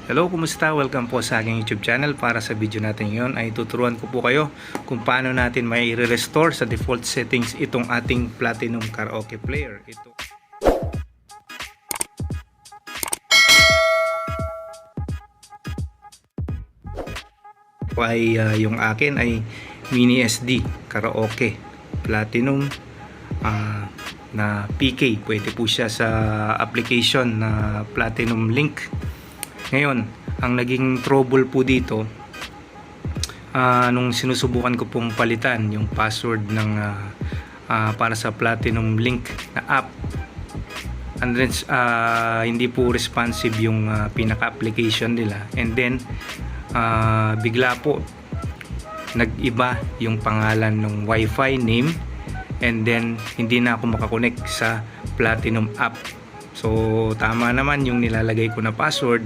Hello, kumusta? Welcome po sa aking YouTube channel. Para sa video natin ngayon ay tuturuan ko po kayo kung paano natin may restore sa default settings itong ating Platinum Karaoke player. Ito ay yung akin ay Mini SD Karaoke Platinum na PK. Pwede po siya sa application na Platinum Link. Ngayon, ang naging trouble po dito nung sinusubukan ko pong palitan yung password ng para sa Platinum Link na app, and then hindi po responsive yung pinaka-application nila, and then bigla po nag-iba yung pangalan ng Wi-Fi name, and then hindi na ako makakonect sa Platinum app. So tama naman yung nilalagay ko na password,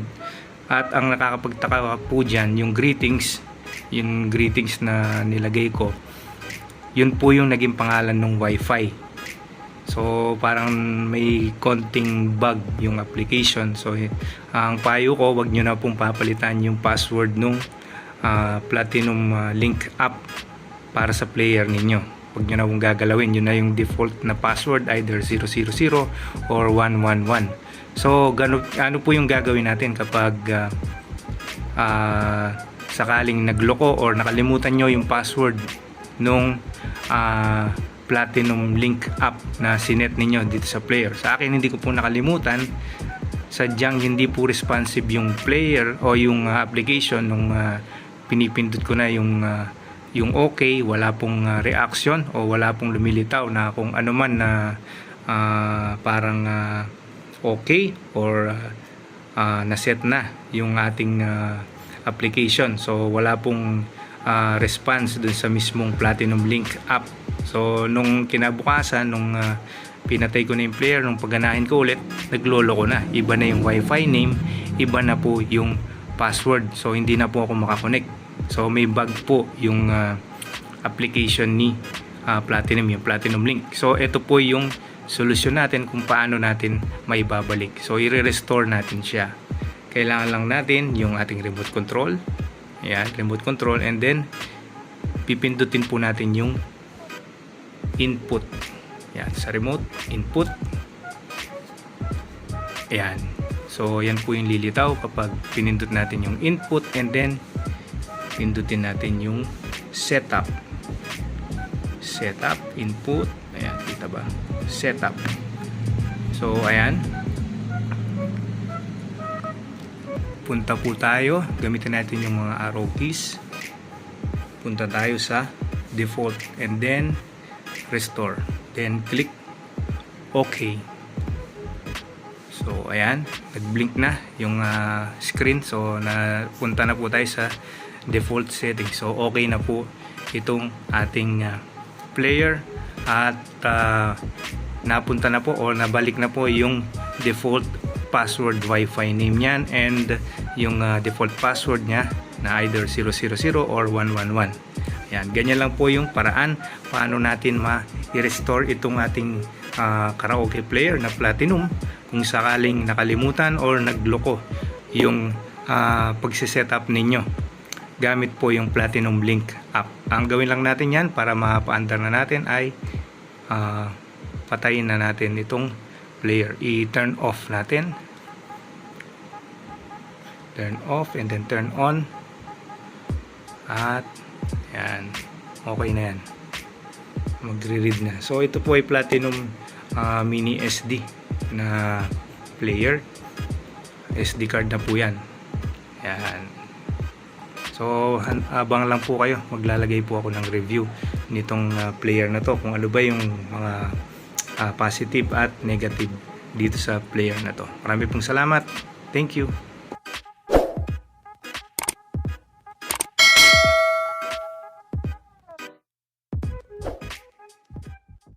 at ang nakakapagtaka po dyan, yung greetings na nilagay ko, yun po yung naging pangalan ng Wi-Fi. So parang may konting bug yung application. So ang payo ko, wag nyo na pong papalitan yung password nung Platinum Link app para sa player ninyo. Huwag nyo na pong gagalawin. Yun na yung default na password, either 000 or 111. So ano po yung gagawin natin kapag sakaling nagloko or nakalimutan nyo yung password nung Platinum Link app na sinet ninyo dito sa player. Sa akin, hindi ko po nakalimutan. Sadyang hindi po responsive yung player o yung application nung pinipindot ko na yung okay, wala pong reaction o wala pong lumilitaw na kung ano man na parang okay or naset na yung ating application. So wala pong response dun sa mismong Platinum Link app. So nung kinabukasan, nung pinatay ko na yung player, nung pagganahin ko ulit, naglolo ko na. Iba na yung Wi-Fi name, iba na po yung password. So hindi na po ako makakonect. So may bug po yung application ni Platinum, yung Platinum Link. So ito po yung solusyon natin kung paano natin maibabalik. So i-restore natin siya. Kailangan lang natin yung ating remote control. Ayan, remote control, and then pipindutin po natin yung input. Ayan, sa remote, input. Ayan. So yan po yung lilitaw kapag pinindot natin yung input, and then pindutin natin yung setup. Setup, input. Ayan, kita ba? Setup. So ayan, punta po tayo, gamitin natin yung mga arrow keys, punta tayo sa default, and then restore, then click OK. So ayan, nag-blink na yung screen. So napunta na po tayo sa default setting. So okay na po itong ating player, at napunta na po o nabalik na po yung default password Wi-Fi name niyan, and yung default password niya na either 000 or 111. Yan, ganyan lang po yung paraan paano natin ma-restore itong ating karaoke player na Platinum kung sakaling nakalimutan or nagloko yung pagsisetup ninyo gamit po yung Platinum Link app. Ang gawin lang natin yan para mapaandar na natin ay patayin na natin itong player. I-turn off natin. Turn off and then turn on. At yan, okay na yan. Magre-read na. So ito po ay Platinum Mini SD na player. SD card na po yan. Yan. So abang lang po kayo, maglalagay po ako ng review nitong player na to, kung ano ba yung mga positive at negative dito sa player na to. Marami pong salamat. Thank you.